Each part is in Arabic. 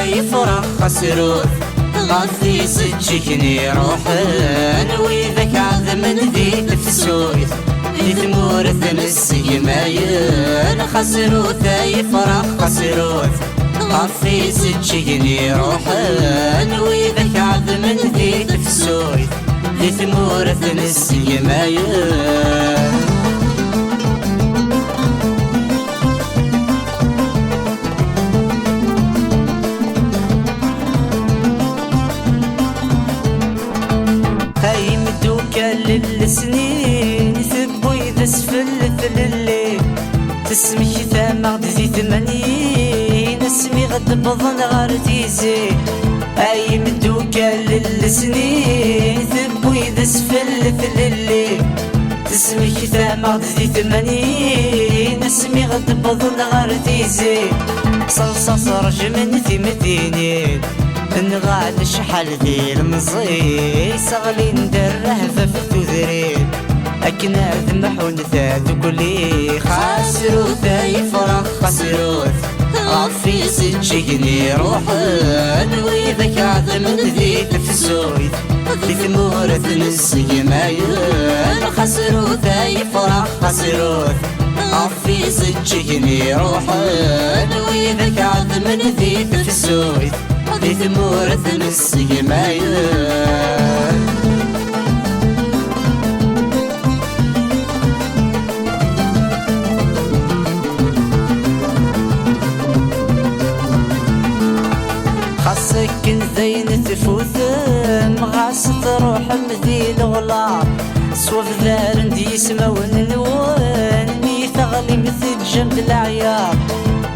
يفرح خسروت غافي سجكني روحن وإذاك عظم ذي تفسوت ذي ثمورث السجماين خسروت يفرح خسروت غافي سجكني روحن وإذاك عظم ذي تفسوت ذي ثمورث السجماين للسنين ثبو إذا سفل الليل تسمي ثامغ دزي ثمانين اسمي غد بضن غارتي زين أي مدوكا للسنين ثبو إذا سفل الليل تسمي ثامغ دزي ثمانين اسمي غد بضن غارتي زين صلصة صرج من ثمتينين نغال شحال ذي المزي صغلي ندره في التذرين أكنا ذمحون ثاد كلي خاسروت يفرح خسروت غافي سجيني روحن وإذاك عظم ذي تفسوت ذي ثمورث السجماين خسروت يفرح خسروت غافي سجيني روحن وإذاك عظم ذي تفسوت ذي ثمورث السجماين خاصك زين تفوثم غاس تروح مذي الغلام صوف ذار ندي سماون نوان ميثغلي مثل جنب العيار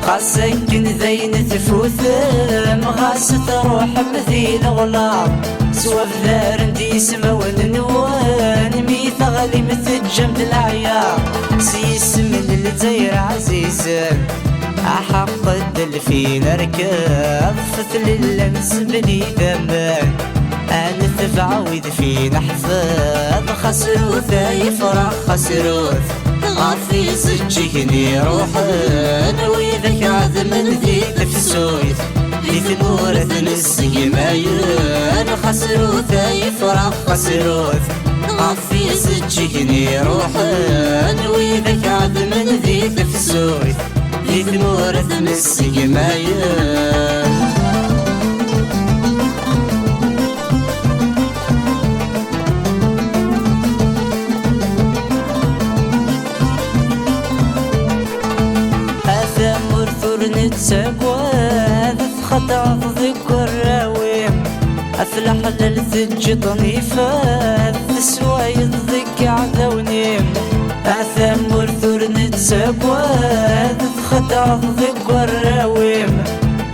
خاصك زين تفوثم غاس تروح مذي الغلام صوف ذار ندي سماون نوان ميثغلي مثل جنب العيار سيسم للجزائر عزيزا أحق الدلفين أركب فتل اللمس بني ذمان أنا تفعويد فين أحفظ خسروت يفرح خسروت غافي سجيني روحن وإذاك عظم ذي تفسوت ذي ثمورث السجماين خسروت يفرح خسروت غافي سجيني روحن وإذاك عظم ذي تفسوت ذي ثمورث السجماين هذا مرثور نتساقوى ذا خطع ذكر الراويم أفلح للثج طنيفة تسوى يضيق عذونيم هذا مرثور نتساقوى خدع ضيق الراويم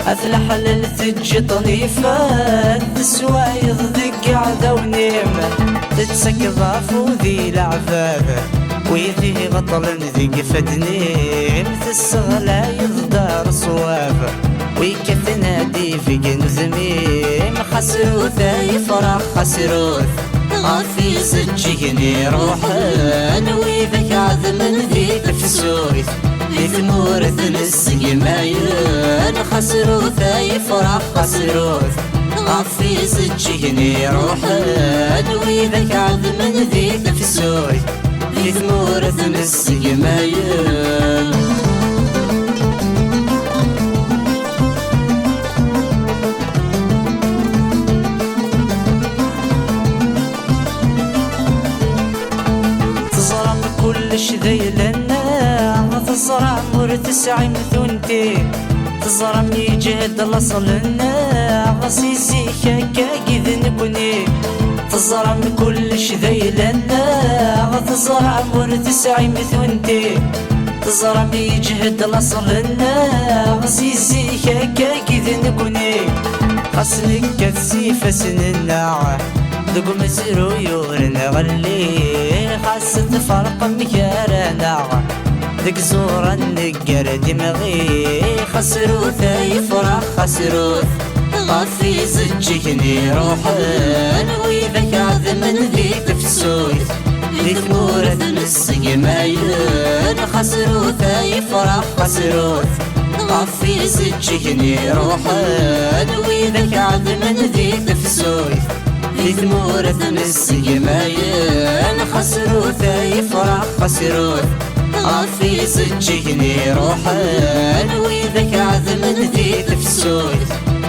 أفلح للثج طنيفة تسوى يضيق عذونيم تتسك ضعفو ذي العفاف ويذي غطل ذي قفدنيم تسغلا يضدار صواف ويكثنا دي في جنزميم خسروت يفرح خسروت غافي سجيني روحن وإذاك عظم ذي تفسوت ذي ثمورث السجماين خسروت يفرح خسروت غافي سجيني روحن وإذاك عظم ذي تفسوت ذي ثمورث السجماين كلش ذي لنا تزرع مور تسعي مثونتي تزرع يجهد الأصل لنا غسيسي كاكا كذ نكوني تزرع كلش ذي لنا تزرع مور تسعي مثونتي تزرع يجهد الأصل لنا غسيسي كاكا كذ نكوني خاصنك كثيفة سننا ذوق مسيرو يورنا غلي خاصة فرق مكارنا ذيك زورا نقر دماغي خسروت يفرح خسروت طافي سجيني روحن وإذاك عظم ذي تفسوت ذي ثمورث السجماين خسروت يفرح خسروت غفي زجيني روحان وإذاك عظم ذي تفسوي في ثمورة السقمايان خسروث يفرح خسروث غفي زجيني روحان وإذاك عظم ذي تفسوي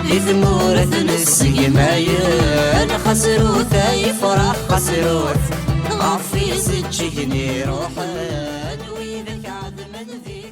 في ثمورة السقمايان خسروث يفرح خسروث غفي زجيني روحان وإذاك عظم ذي